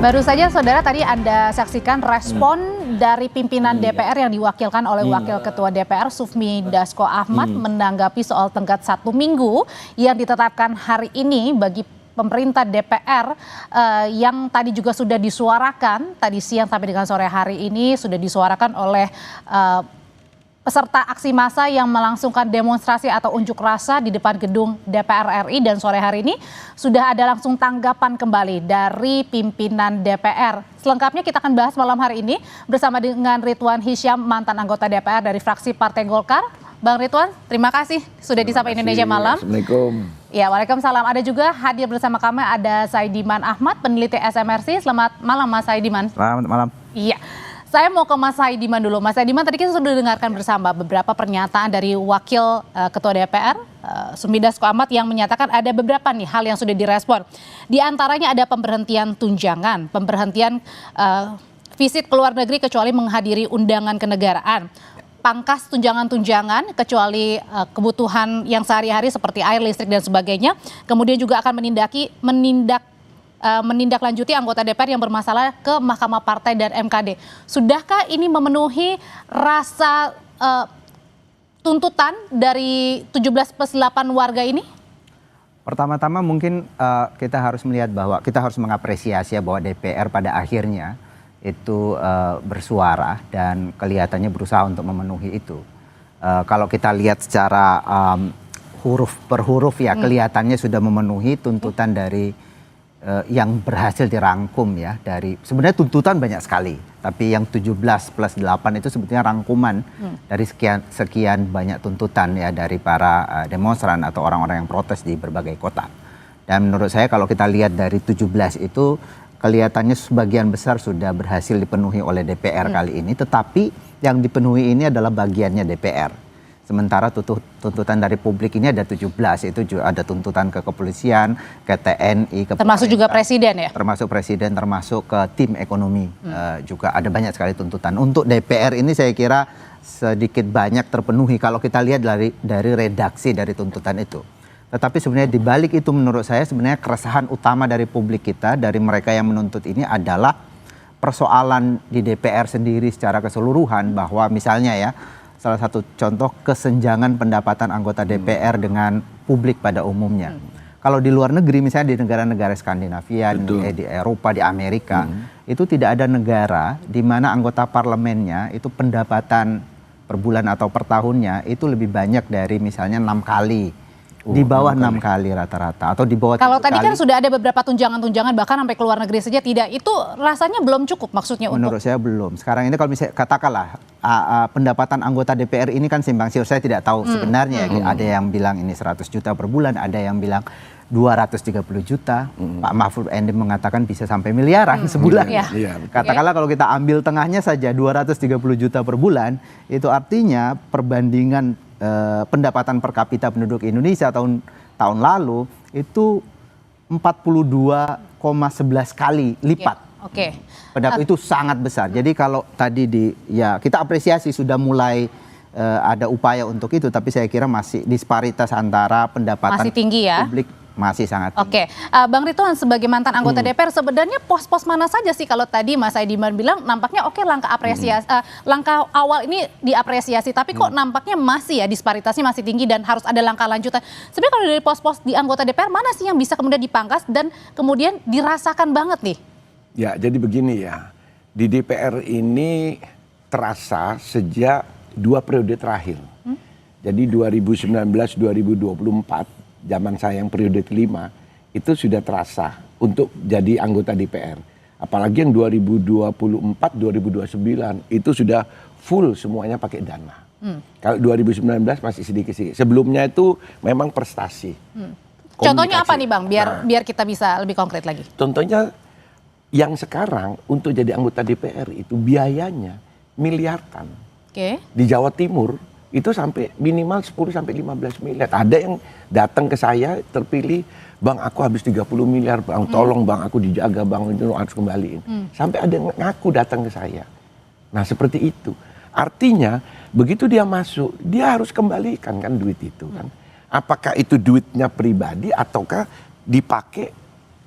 Baru saja saudara tadi Anda saksikan respon dari pimpinan DPR yang diwakilkan oleh Wakil Ketua DPR Sufmi Dasko Ahmad menanggapi soal tenggat 1 minggu yang ditetapkan hari ini bagi pemerintah DPR yang tadi juga sudah disuarakan tadi siang sampai dengan sore hari ini sudah disuarakan oleh peserta aksi massa yang melangsungkan demonstrasi atau unjuk rasa di depan gedung DPR RI, dan sore hari ini sudah ada langsung tanggapan kembali dari pimpinan DPR. Selengkapnya kita akan bahas malam hari ini bersama dengan Ridwan Hisyam, mantan anggota DPR dari fraksi Partai Golkar. Bang Ridwan, terima kasih sudah di Sapa Indonesia Malam. Assalamualaikum. Ya, waalaikumsalam. Ada juga hadir bersama kami ada Saidiman Ahmad, peneliti SMRC. Selamat malam Mas Saidiman. Selamat malam. Iya. Saya mau ke Mas Saidiman dulu. Mas Saidiman, tadi kita sudah dengarkan bersama beberapa pernyataan dari Wakil Ketua DPR, Sufmi Dasko Ahmad, yang menyatakan ada beberapa nih hal yang sudah direspon. Di antaranya ada pemberhentian tunjangan, pemberhentian visit ke luar negeri kecuali menghadiri undangan kenegaraan, pangkas tunjangan-tunjangan kecuali kebutuhan yang sehari-hari seperti air, listrik, dan sebagainya. Kemudian juga akan menindaklanjuti anggota DPR yang bermasalah ke Mahkamah Partai dan MKD. Sudahkah ini memenuhi rasa tuntutan dari 17+8 warga ini? Pertama-tama mungkin kita harus melihat bahwa kita harus mengapresiasi bahwa DPR pada akhirnya itu bersuara dan kelihatannya berusaha untuk memenuhi itu. Kalau kita lihat secara huruf per huruf ya kelihatannya sudah memenuhi tuntutan dari yang berhasil dirangkum ya dari sebenarnya tuntutan banyak sekali, tapi yang 17+8 itu sebetulnya rangkuman dari sekian banyak tuntutan ya dari para demonstran atau orang-orang yang protes di berbagai kota. Dan menurut saya kalau kita lihat dari 17 itu kelihatannya sebagian besar sudah berhasil dipenuhi oleh DPR kali ini, tetapi yang dipenuhi ini adalah bagiannya DPR. Sementara tuntutan dari publik ini ada 17, itu juga ada tuntutan ke kepolisian, ke TNI, ke termasuk juga presiden ya? Termasuk presiden, termasuk ke tim ekonomi, juga ada banyak sekali tuntutan. Untuk DPR ini saya kira sedikit banyak terpenuhi kalau kita lihat dari redaksi dari tuntutan itu. Tetapi sebenarnya di balik itu menurut saya sebenarnya keresahan utama dari publik kita, dari mereka yang menuntut ini adalah persoalan di DPR sendiri secara keseluruhan, bahwa misalnya ya, salah satu contoh kesenjangan pendapatan anggota DPR dengan publik pada umumnya. Kalau di luar negeri misalnya di negara-negara Skandinavia, di Eropa, di Amerika, itu tidak ada negara di mana anggota parlemennya itu pendapatan per bulan atau per tahunnya itu lebih banyak dari misalnya 6 kali. Di bawah 6 kali rata-rata atau di bawah 7 kali. Kalau tadi kan sudah ada beberapa tunjangan-tunjangan bahkan sampai ke luar negeri saja tidak, itu rasanya belum cukup maksudnya menurut saya belum. Sekarang ini kalau misalnya katakanlah pendapatan anggota DPR ini kan simpang siur, saya tidak tahu sebenarnya. Ada yang bilang ini 100 juta per bulan, ada yang bilang 230 juta. Pak Mahfud MD mengatakan bisa sampai miliaran sebulan. Katakanlah kalau kita ambil tengahnya saja 230 juta per bulan, itu artinya perbandingan pendapatan per kapita penduduk Indonesia tahun lalu itu 42,11 kali lipat. Itu sangat besar. Jadi kalau tadi kita apresiasi sudah mulai ada upaya untuk itu, tapi saya kira masih disparitas antara pendapatan masih tinggi ya? Publik masih sangat tinggi. Bang Ridwan sebagai mantan anggota DPR, sebenarnya pos-pos mana saja sih kalau tadi Mas Saidiman bilang nampaknya langkah apresiasi, langkah awal ini diapresiasi, tapi kok nampaknya masih ya disparitasnya masih tinggi dan harus ada langkah lanjutan. Sebenarnya kalau dari pos-pos di anggota DPR mana sih yang bisa kemudian dipangkas dan kemudian dirasakan banget nih? Ya, jadi begini ya, di DPR ini terasa sejak 2 periode terakhir. Jadi 2019-2024, zaman saya yang periode kelima, itu sudah terasa untuk jadi anggota DPR. Apalagi yang 2024-2029 itu sudah full semuanya pakai dana. Kalau 2019 masih sedikit-sedikit. Sebelumnya itu memang prestasi. Contohnya apa nih Bang, biar kita bisa lebih konkret lagi? Contohnya yang sekarang untuk jadi anggota DPR itu biayanya miliaran. Di Jawa Timur itu sampai minimal 10 sampai 15 miliar. Ada yang datang ke saya terpilih, Bang aku habis 30 miliar, Bang tolong Bang aku dijaga Bang, itu harus kembaliin. Sampai ada yang ngaku datang ke saya. Nah seperti itu. Artinya begitu dia masuk, dia harus kembalikan kan duit itu kan. Apakah itu duitnya pribadi ataukah dipakai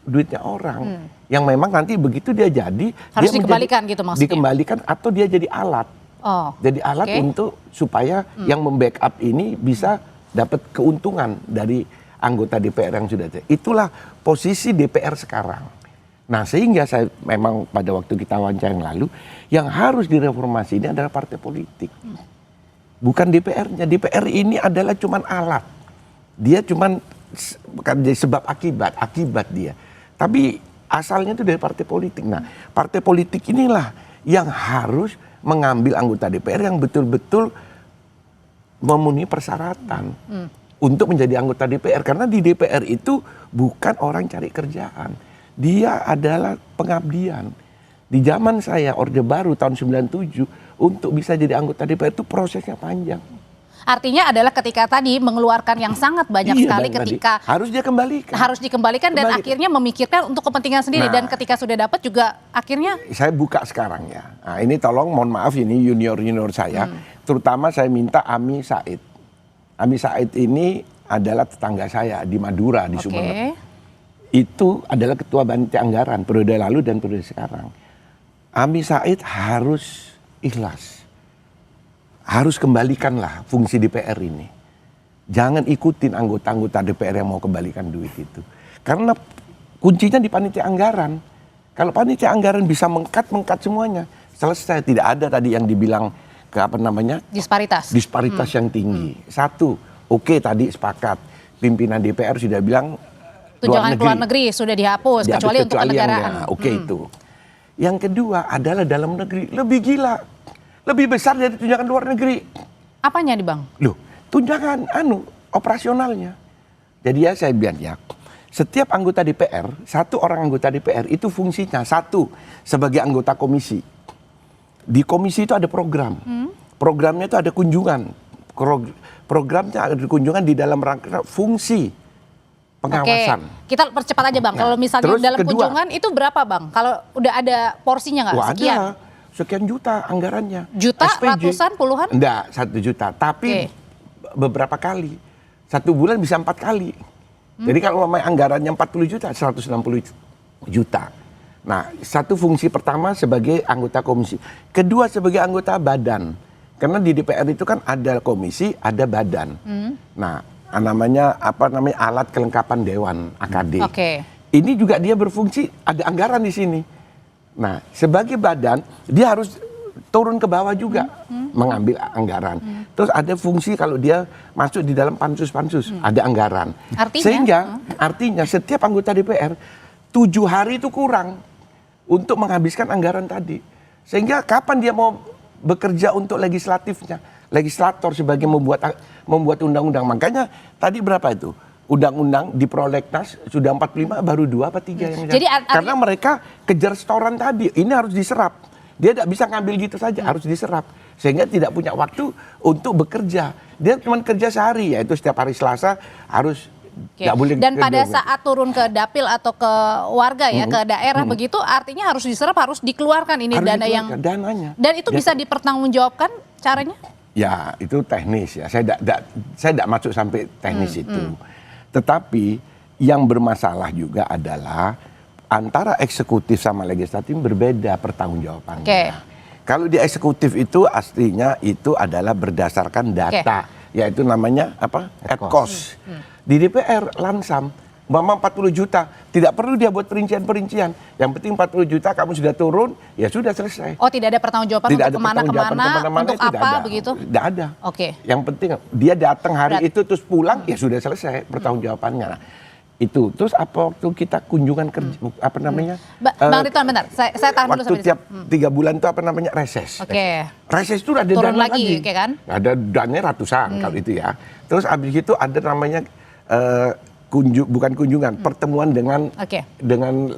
duitnya orang yang memang nanti begitu dia jadi harus dia dikembalikan gitu maksudnya. Dikembalikan atau dia jadi alat. Jadi alat untuk supaya yang membackup ini bisa dapat keuntungan dari anggota DPR yang sudah ada. Itulah posisi DPR sekarang. Nah, sehingga saya memang pada waktu kita wawancara yang lalu, yang harus direformasi ini adalah partai politik. Bukan DPR-nya. DPR ini adalah cuman alat. Dia cuman bukan jadi sebab akibat dia. Tapi asalnya itu dari partai politik. Nah, partai politik inilah yang harus mengambil anggota DPR yang betul-betul memenuhi persyaratan untuk menjadi anggota DPR. Karena di DPR itu bukan orang cari kerjaan. Dia adalah pengabdian. Di zaman saya Orde Baru tahun 97 untuk bisa jadi anggota DPR itu prosesnya panjang. Artinya adalah ketika tadi mengeluarkan yang sangat banyak sekali ketika harus dia kembalikan. Harus dikembalikan dan akhirnya memikirkan untuk kepentingan sendiri dan ketika sudah dapat juga akhirnya saya buka sekarang ya. Nah, ini tolong mohon maaf ini junior saya, terutama saya minta Ami Said. Ami Said ini adalah tetangga saya di Madura di Sumeneb. Itu adalah ketua panitia anggaran periode lalu dan periode sekarang. Ami Said harus ikhlas. Harus kembalikanlah fungsi DPR ini. Jangan ikutin anggota-anggota DPR yang mau kembalikan duit itu. Karena kuncinya di panitia anggaran. Kalau panitia anggaran bisa mengkat semuanya, selesai. Tidak ada tadi yang dibilang disparitas yang tinggi. Satu, oke, tadi sepakat. Pimpinan DPR sudah bilang tunjangan luar negeri sudah dihapus kecuali untuk kenegaraan. Oke, itu. Yang kedua adalah dalam negeri lebih gila. Lebih besar dari tunjangan luar negeri. Apanya nih Bang? Loh, tunjangan operasionalnya. Jadi ya saya bilang ya, setiap anggota DPR, satu orang anggota DPR itu fungsinya satu sebagai anggota komisi. Di komisi itu ada program. Programnya itu ada kunjungan. Programnya ada kunjungan di dalam rangka fungsi pengawasan. Oke, kita percepat aja Bang. Kalau misalnya dalam kunjungan itu berapa Bang? Kalau udah ada porsinya nggak? Sekian? Ada. Sekian juta anggarannya. Juta, SPJ. ratusan, puluhan? Enggak, 1 juta. Tapi beberapa kali. 1 bulan bisa 4 kali. Jadi kalau anggarannya 40 juta, 160 juta. Nah, satu fungsi pertama sebagai anggota komisi. Kedua sebagai anggota badan. Karena di DPR itu kan ada komisi, ada badan. Nah, namanya alat kelengkapan Dewan AKD. Ini juga dia berfungsi, ada anggaran di sini. Nah, sebagai badan, dia harus turun ke bawah juga mengambil anggaran. Terus ada fungsi kalau dia masuk di dalam pansus-pansus, ada anggaran. Artinya setiap anggota DPR 7 hari itu kurang untuk menghabiskan anggaran tadi. Sehingga kapan dia mau bekerja untuk legislatifnya, legislator sebagai membuat undang-undang. Makanya tadi berapa itu? Undang-undang di prolegnas sudah 45 baru 2 apa 3 yang jadi karena mereka kejar setoran tadi. Ini harus diserap. Dia tidak bisa ngambil gitu saja, harus diserap. Sehingga tidak punya waktu untuk bekerja. Dia cuma kerja sehari, yaitu setiap hari Selasa harus nggak boleh. Dan pada saat turun ke dapil atau ke warga ya, ke daerah begitu artinya harus diserap, harus dikeluarkan ini harus dana yang dananya. Dan itu bisa dipertanggungjawabkan caranya? Ya, itu teknis ya. Saya tidak masuk sampai teknis itu. Tetapi yang bermasalah juga adalah antara eksekutif sama legislatif berbeda pertanggungjawabannya. Kalau di eksekutif itu aslinya itu adalah berdasarkan data, yaitu namanya at cost. Di DPR lansam, mama 40 juta, tidak perlu dia buat perincian-perincian. Yang penting 40 juta kamu sudah turun, ya sudah selesai. Oh, tidak ada pertanggungjawaban untuk kemana-kemana, untuk apa begitu? Tidak ada. Yang penting dia datang hari itu terus pulang, ya sudah selesai pertanggungjawabannya. Nah, itu terus waktu kita kunjungan kerja Bang Ridwan bentar, saya tahan dulu waktu tiap 3 bulan itu reses. Reses itu ada turun dana lagi. Kan? Ada dana ratusan kalau itu ya. Terus habis itu ada namanya bukan kunjungan, pertemuan dengan dengan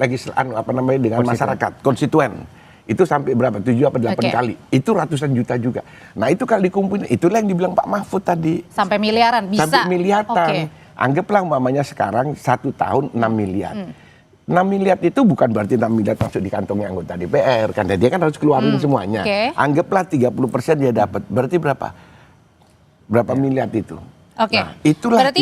masyarakat, konstituen. Itu sampai berapa? 7 atau 8 kali. Itu ratusan juta juga. Nah, itu kalau dikumpulin, itulah yang dibilang Pak Mahfud tadi. Sampai miliaran bisa. Sampai miliaran. Anggaplah umpamanya sekarang 1 tahun 6 miliar. 6 miliar itu bukan berarti 6 miliar masuk di kantongnya anggota DPR. Karena dia kan harus keluarin semuanya. Anggaplah 30% dia dapat. Berarti berapa? Berapa miliar itu? Oke. Nah, itulah Berarti,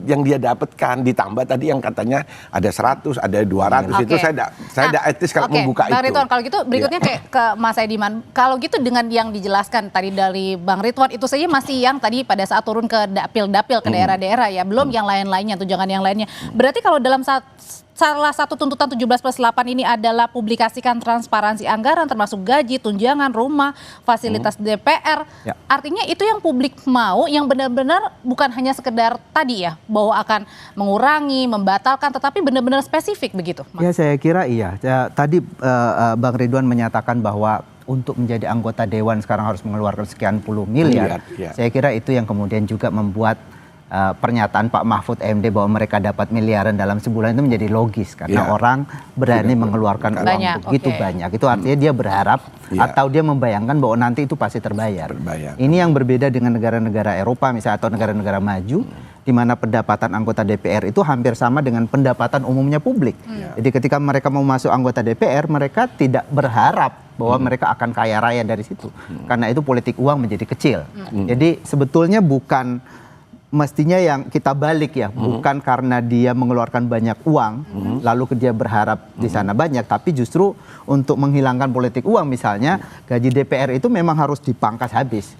yang dia dapatkan, ditambah tadi yang katanya ada 100, ada 200. Itu saya tidak etis kalau membuka Bang itu. Ridwan, kalau gitu berikutnya kayak ke Mas Ediman. Kalau gitu dengan yang dijelaskan tadi dari Bang Ridwan, itu saja masih yang tadi pada saat turun ke dapil-dapil ke daerah-daerah ya, belum yang lain-lainnya, tunjangan yang lainnya. Berarti kalau dalam salah satu tuntutan 17+8 ini adalah publikasikan transparansi anggaran termasuk gaji, tunjangan, rumah, fasilitas DPR. Ya. Artinya itu yang publik mau, yang benar-benar bukan hanya sekedar tadi ya, bahwa akan mengurangi, membatalkan, tetapi benar-benar spesifik begitu, Mas? Ya saya kira iya. Tadi Bang Ridwan menyatakan bahwa untuk menjadi anggota dewan sekarang harus mengeluarkan sekian puluh miliar. Ya. Saya kira itu yang kemudian juga membuat pernyataan Pak Mahfud MD bahwa mereka dapat miliaran dalam sebulan itu menjadi logis karena orang berani mengeluarkan uang begitu banyak. Itu artinya dia berharap atau dia membayangkan bahwa nanti itu pasti terbayar. Ini yang berbeda dengan negara-negara Eropa misalnya atau negara-negara maju di mana pendapatan anggota DPR itu hampir sama dengan pendapatan umumnya publik. Jadi ketika mereka mau masuk anggota DPR, mereka tidak berharap bahwa mereka akan kaya raya dari situ. Karena itu politik uang menjadi kecil. Jadi sebetulnya bukan mestinya yang kita balik ya, bukan karena dia mengeluarkan banyak uang, lalu dia berharap di sana banyak, tapi justru untuk menghilangkan politik uang misalnya, gaji DPR itu memang harus dipangkas habis,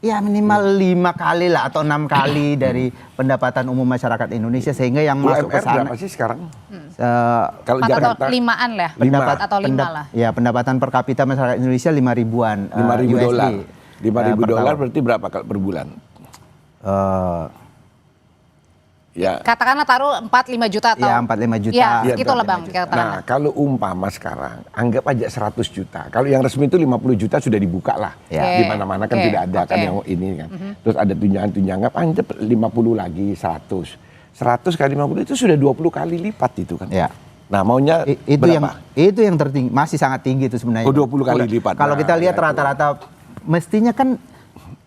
ya minimal 5 kali lah atau 6 kali dari pendapatan umum masyarakat Indonesia sehingga yang masuk ke sana. Berapa sih sekarang? Kalau Jakarta 5-an lah, atau 5 lah. Ya pendapatan per kapita masyarakat Indonesia 5.000-an. 5.000 dolar. 5.000 dolar berarti berapa kalau per bulan? Ya. Katakanlah taruh 4-5 juta atau? Ya 4-5 juta. Ya, itulah Bang. Nah kalau umpama sekarang, anggap aja 100 juta. Kalau yang resmi itu 50 juta sudah dibuka lah. Di mana-mana kan tidak ada kan yang ini kan. Terus ada tunjangan-tunjangan, anggap 50 lagi 100. 100 kali 50 itu sudah 20 kali lipat itu kan. Ya. Nah maunya itu berapa? Itu yang tertinggi, masih sangat tinggi itu sebenarnya. 20 kali lipat. Kalau kita lihat rata-rata mestinya kan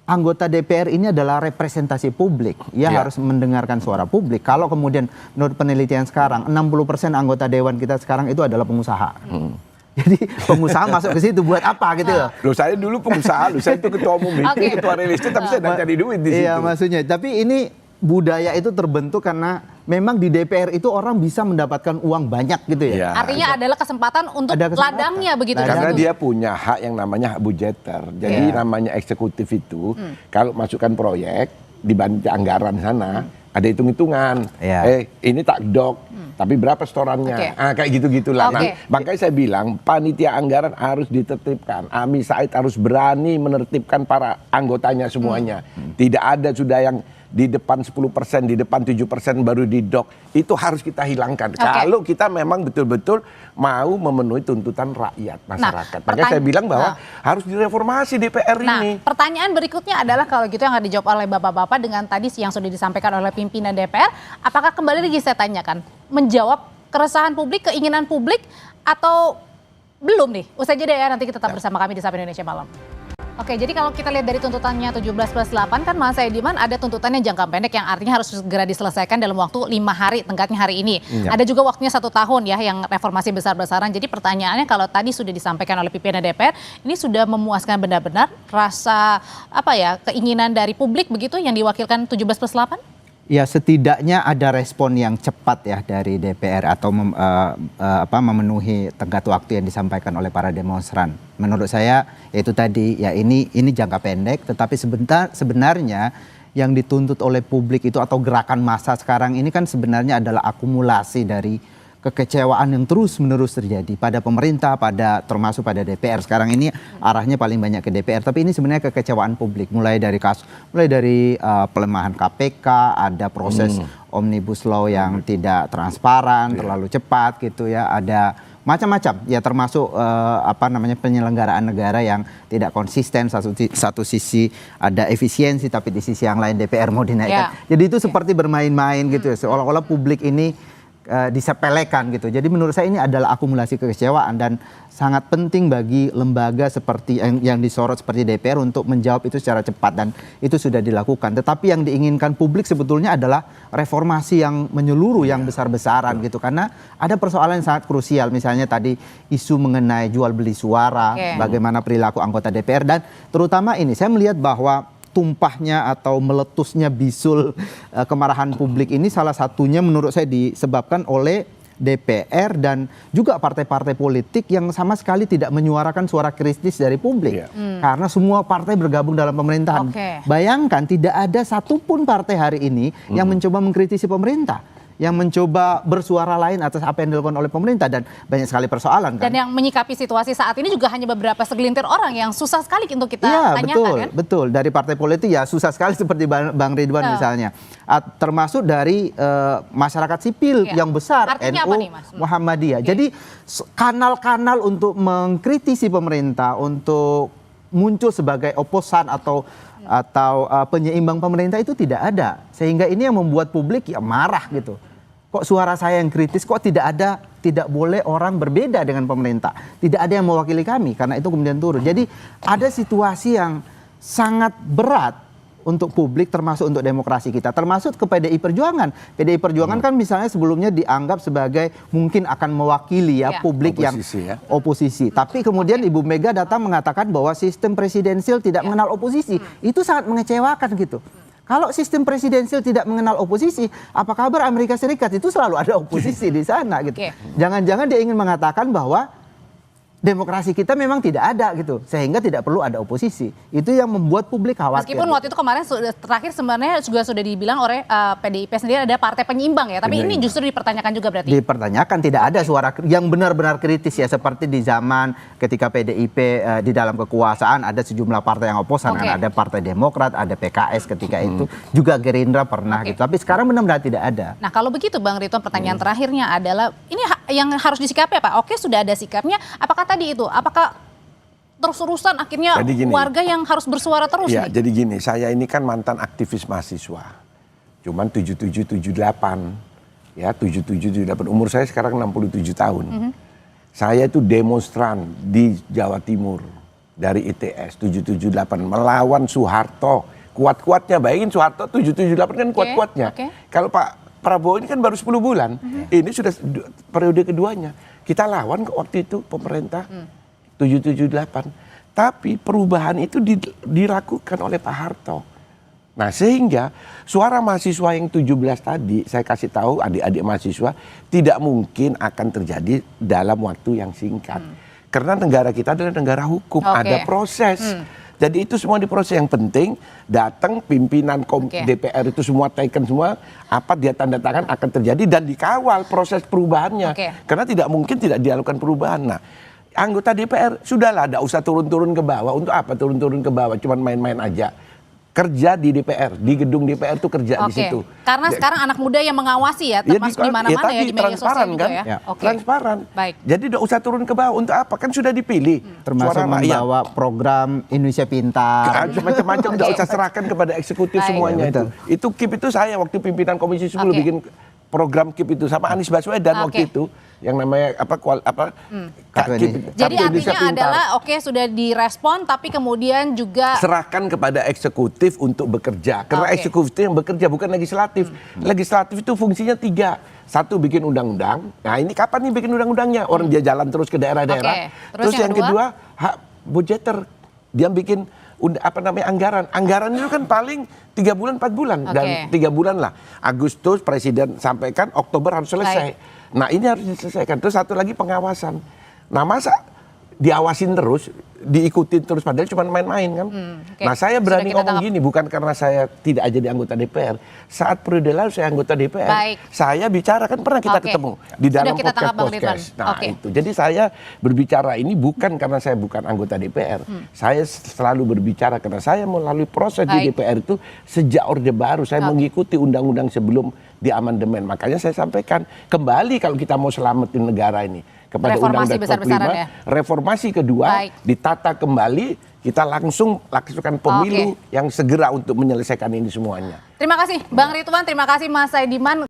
anggota DPR ini adalah representasi publik. Ia harus mendengarkan suara publik. Kalau kemudian menurut penelitian sekarang 60% anggota dewan kita sekarang itu adalah pengusaha. Jadi pengusaha masuk ke situ buat apa gitu loh. Loh saya dulu pengusaha, saya itu ketua umum itu, ketua real estate, tapi saya tidak cari duit di situ. Iya maksudnya, tapi ini budaya itu terbentuk karena memang di DPR itu orang bisa mendapatkan uang banyak gitu ya. Artinya adalah kesempatan untuk ladangnya begitu. Karena dia punya hak yang namanya hak budgeter. Jadi namanya eksekutif itu kalau masukkan proyek dibanding anggaran sana ada hitung-hitungan. Ini tak dok, tapi berapa setorannya? Kayak gitu-gitulah. Makanya saya bilang panitia anggaran harus ditertibkan. Ami Said harus berani menertibkan para anggotanya semuanya. Tidak ada sudah yang di depan 10%, di depan 7% baru didok. Itu harus kita hilangkan. Kalau kita memang betul-betul mau memenuhi tuntutan rakyat, masyarakat. Makanya saya bilang bahwa harus direformasi DPR ini. Pertanyaan berikutnya adalah kalau gitu yang akan dijawab oleh Bapak-Bapak dengan tadi yang sudah disampaikan oleh pimpinan DPR, apakah kembali lagi saya tanyakan, menjawab keresahan publik, keinginan publik, atau belum nih? Usai jeda ya, nanti kita tetap bersama kami di Sapa Indonesia Malam. Oke, jadi kalau kita lihat dari tuntutannya 17+8 kan Mas Ediman ada tuntutannya jangka pendek yang artinya harus segera diselesaikan dalam waktu 5 hari, tenggatnya hari ini. Ada juga waktunya 1 tahun ya yang reformasi besar-besaran. Jadi pertanyaannya kalau tadi sudah disampaikan oleh pimpinan DPR, ini sudah memuaskan benar-benar rasa keinginan dari publik begitu yang diwakilkan 17+8? Ya setidaknya ada respon yang cepat ya dari DPR atau memenuhi tenggat waktu yang disampaikan oleh para demonstran. Menurut saya yaitu tadi ya ini jangka pendek, tetapi sebenarnya yang dituntut oleh publik itu atau gerakan massa sekarang ini kan sebenarnya adalah akumulasi dari kekecewaan yang terus-menerus terjadi pada pemerintah, termasuk pada DPR. Sekarang ini arahnya paling banyak ke DPR, tapi ini sebenarnya kekecewaan publik. Mulai dari pelemahan KPK, ada proses Omnibus Law yang tidak transparan, terlalu cepat gitu ya, ada macam-macam ya termasuk penyelenggaraan negara yang tidak konsisten. Satu sisi ada efisiensi, tapi di sisi yang lain DPR mau dinaikkan. Jadi itu seperti bermain-main gitu ya, seolah-olah publik ini disepelekan gitu. Jadi menurut saya ini adalah akumulasi kekecewaan dan sangat penting bagi lembaga seperti yang disorot seperti DPR untuk menjawab itu secara cepat, dan itu sudah dilakukan. Tetapi yang diinginkan publik sebetulnya adalah reformasi yang menyeluruh, yang besar-besaran gitu. Karena ada persoalan yang sangat krusial, misalnya tadi isu mengenai jual beli suara, bagaimana perilaku anggota DPR, dan terutama ini saya melihat bahwa tumpahnya atau meletusnya bisul kemarahan publik ini salah satunya menurut saya disebabkan oleh DPR dan juga partai-partai politik yang sama sekali tidak menyuarakan suara kritis dari publik. Karena semua partai bergabung dalam pemerintahan. Bayangkan tidak ada satupun partai hari ini yang mencoba mengkritisi pemerintah, yang mencoba bersuara lain atas apa yang dilakukan oleh pemerintah, dan banyak sekali persoalan kan. Dan yang menyikapi situasi saat ini juga hanya beberapa segelintir orang yang susah sekali untuk kita tanyakan. Betul. Dari partai politik ya susah sekali seperti Bang Ridwan misalnya. Termasuk dari masyarakat sipil yang besar, artinya NU, apa nih, Mas? Muhammadiyah. Jadi kanal-kanal untuk mengkritisi pemerintah, untuk muncul sebagai oposan atau penyeimbang pemerintah itu tidak ada. Sehingga ini yang membuat publik ya marah gitu. Kok suara saya yang kritis, kok tidak boleh orang berbeda dengan pemerintah. Tidak ada yang mewakili kami, karena itu kemudian turun. Jadi ada situasi yang sangat berat untuk publik, termasuk untuk demokrasi kita, termasuk ke PDI Perjuangan. PDI Perjuangan kan misalnya sebelumnya dianggap sebagai mungkin akan mewakili publik oposisi, yang oposisi. Tapi kemudian Ibu Mega datang mengatakan bahwa sistem presidensial tidak mengenal oposisi. Itu sangat mengecewakan gitu. Kalau sistem presidensial tidak mengenal oposisi, apa kabar Amerika Serikat? Itu selalu ada oposisi di sana gitu. Jangan-jangan dia ingin mengatakan bahwa demokrasi kita memang tidak ada gitu, sehingga tidak perlu ada oposisi. Itu yang membuat publik khawatir. Meskipun waktu itu kemarin terakhir sebenarnya juga sudah dibilang oleh PDIP sendiri ada partai penyeimbang ya, tapi ini justru dipertanyakan juga berarti. Dipertanyakan, tidak ada suara yang benar-benar kritis ya, seperti di zaman ketika PDIP di dalam kekuasaan ada sejumlah partai yang oposan, kan ada Partai Demokrat, ada PKS ketika itu, juga Gerindra pernah gitu. Tapi sekarang benar-benar tidak ada. Nah, kalau begitu Bang Ridwan, pertanyaan terakhirnya adalah ini yang harus disikapi apa? Oke, sudah ada sikapnya, apakah tadi itu, apakah terus-terusan akhirnya warga yang harus bersuara terus nih? Jadi gini, saya ini kan mantan aktivis mahasiswa. Cuman 77-78. Ya, 77-78. Umur saya sekarang 67 tahun. Saya itu demonstran di Jawa Timur dari ITS 778 melawan Soeharto. Kuat-kuatnya, bayangin Soeharto 778 kan kuat-kuatnya. Kalau Pak Prabowo ini kan baru 10 bulan. Ini sudah periode keduanya. Kita lawan waktu itu pemerintah 778. Tapi perubahan itu dilakukan oleh Pak Harto. Nah, sehingga suara mahasiswa yang 17 tadi, saya kasih tahu adik-adik mahasiswa, tidak mungkin akan terjadi dalam waktu yang singkat. Karena negara kita adalah negara hukum, ada proses. Jadi itu semua diproses. Yang penting datang pimpinan DPR itu semua taken semua, apa dia tanda tangan akan terjadi dan dikawal proses perubahannya. Karena tidak mungkin tidak dilakukan perubahan. Nah, anggota DPR sudahlah, tidak usah turun-turun ke bawah. Untuk apa turun-turun ke bawah? Cuman main-main aja. Kerja di DPR, di gedung DPR itu kerja di situ. Karena sekarang anak muda yang mengawasi ya, termasuk di mana-mana ya, di media sosial juga ya. Transparan. Baik. Jadi tidak usah turun ke bawah. Untuk apa? Kan sudah dipilih. Termasuk membawa program Indonesia Pintar. Macam-macam tidak usah serahkan kepada eksekutif semuanya itu. Itu KIP itu saya waktu pimpinan Komisi 10 bikin program KIP itu sama Anies Baswedan waktu itu. Yang namanya Jadi artinya adalah sudah direspon, tapi kemudian juga serahkan kepada eksekutif untuk bekerja, karena eksekutif yang bekerja bukan legislatif. Legislatif itu fungsinya 3. 1 bikin undang-undang. Nah, ini kapan nih bikin undang-undangnya? Orang dia jalan terus ke daerah-daerah. Terus yang kedua hak budgeter, dia bikin anggaran itu kan paling 3 bulan 4 bulan dan 3 bulan lah. Agustus presiden sampaikan, Oktober harus selesai. Nah, ini harus diselesaikan. Terus satu lagi pengawasan. Nah, masa diawasin terus, diikutin terus, padahal cuma main-main kan. Nah, saya berani ngomong gini bukan karena saya tidak jadi anggota DPR. Saat periode lalu saya anggota DPR, saya bicara, kan pernah kita ketemu di dalam podcast. Nah, itu. Jadi saya berbicara ini bukan karena saya bukan anggota DPR. Saya selalu berbicara karena saya melalui proses di DPR itu sejak Orde Baru. Saya mengikuti undang-undang sebelum di amandemen. Makanya saya sampaikan, kembali kalau kita mau selamatin negara ini kepada Undang-Undang 45, reformasi kedua, ditata kembali, kita langsungkan pemilu yang segera untuk menyelesaikan ini semuanya. Terima kasih Bang Ridwan, terima kasih Mas Saidiman.